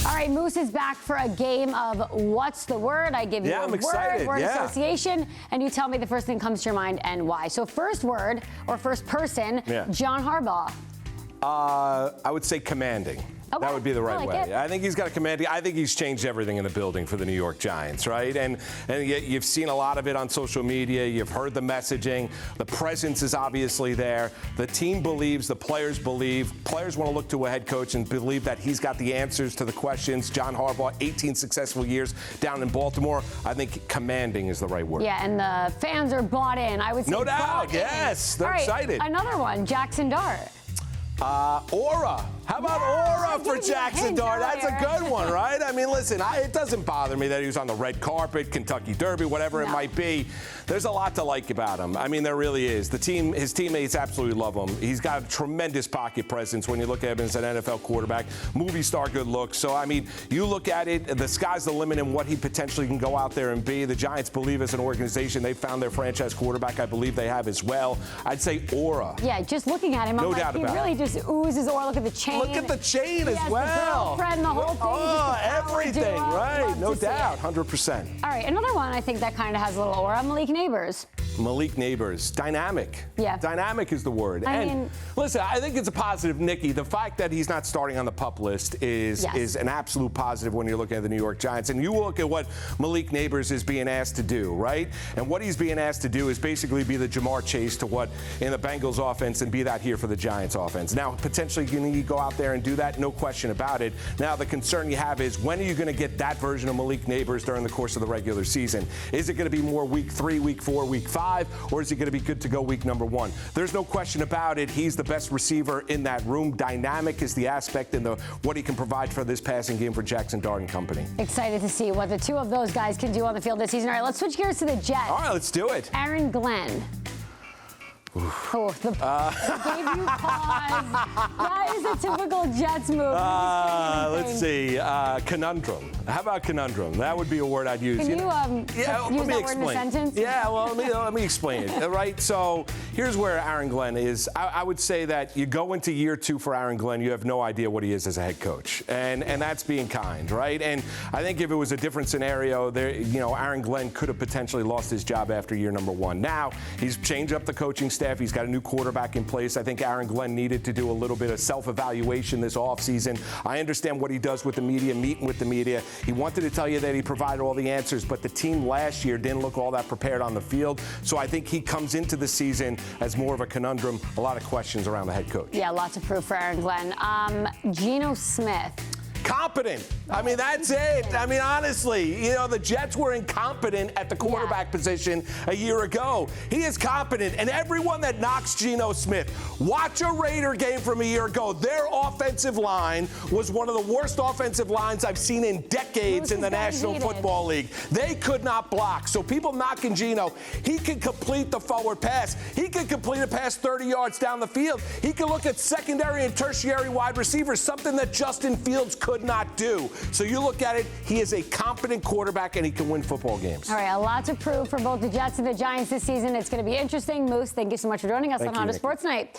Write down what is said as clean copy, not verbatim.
All right, Moose is back for a game of What's the Word? I give you a word association, and you tell me the first thing comes to your mind and why. So first word, or first person, John Harbaugh. I would say commanding. Okay. That would be the right way. It. I think he's got a commanding. I think he's changed everything in the building for the New York Giants, right? And you've seen a lot of it on social media. You've heard the messaging. The presence is obviously there. The team believes. The players believe. Players want to look to a head coach and believe that he's got the answers to the questions. John Harbaugh, 18 successful years down in Baltimore. I think commanding is the right word. Yeah, and the fans are bought in. I would say no doubt. Yes, they're excited. Another one, Jackson Dart. Aura. How about aura for Jackson Dart? That's a good one, right? I mean, listen, it doesn't bother me that he was on the red carpet, Kentucky Derby, whatever it might be. There's a lot to like about him. I mean, there really is. His teammates absolutely love him. He's got a tremendous pocket presence when you look at him as an NFL quarterback. Movie star good looks. So, I mean, you look at it, the sky's the limit in what he potentially can go out there and be. The Giants believe as an organization they've found their franchise quarterback. I believe they have as well. I'd say aura. Yeah, just looking at him, I'm like, he really just oozes aura. Look at the chain. Look at the chain as The well. girlfriend, the whole thing. Oh, everything, right? No doubt, 100%. All right, another one I think that kind of has a little aura, Malik Neighbors. Malik Neighbors, dynamic. Yeah. Dynamic is the word. I mean, listen, I think it's a positive, Niki. The fact that he's not starting on the PUP list is an absolute positive when you're looking at the New York Giants. And you look at what Malik Neighbors is being asked to do, right? And what he's being asked to do is basically be the Jamar Chase to what in the Bengals offense and be that here for the Giants offense. Now, potentially, can he go out there and do that? No question about it. Now, the concern you have is when are you going to get that version of Malik Neighbors during the course of the regular season? Is it going to be more week 3, week 4, week 5? Or is he going to be good to go week number 1? There's no question about it. He's the best receiver in that room. Dynamic is the aspect and what he can provide for this passing game for Jackson Dart and company. Excited to see what the two of those guys can do on the field this season. All right, let's switch gears to the Jets. All right, let's do it. Aaron Glenn. Oh, gave you pause. That is a typical Jets move. Let's see. Conundrum. How about conundrum? That would be a word I'd use. Can you use that word in a sentence? Yeah, well, let me explain it. Right? So here's where Aaron Glenn is. I would say that you go into year 2 for Aaron Glenn, you have no idea what he is as a head coach. And that's being kind, right? And I think if it was a different scenario, Aaron Glenn could have potentially lost his job after year number 1. Now, he's changed up the coaching staff. He's got a new quarterback in place. I think Aaron Glenn needed to do a little bit of self-evaluation this offseason. I understand what he does with the media, meeting with the media. He wanted to tell you that he provided all the answers, but the team last year didn't look all that prepared on the field. So I think he comes into the season as more of a conundrum, a lot of questions around the head coach. Yeah, lots of proof for Aaron Glenn. Geno Smith. Competent. I mean, that's it. I mean, honestly, the Jets were incompetent at the quarterback position a year ago. He is competent, and everyone that knocks Geno Smith, watch a Raider game from a year ago. Their offensive line was one of the worst offensive lines I've seen in decades in the National Football League. They could not block. So people knocking Geno, he can complete the forward pass. He can complete a pass 30 yards down the field. He can look at secondary and tertiary wide receivers, something that Justin Fields could not do. So you look at it, he is a competent quarterback and he can win football games. All right, a lot to prove for both the Jets and the Giants this season. It's going to be interesting. Moose, thank you so much for joining us on Honda Sports Night.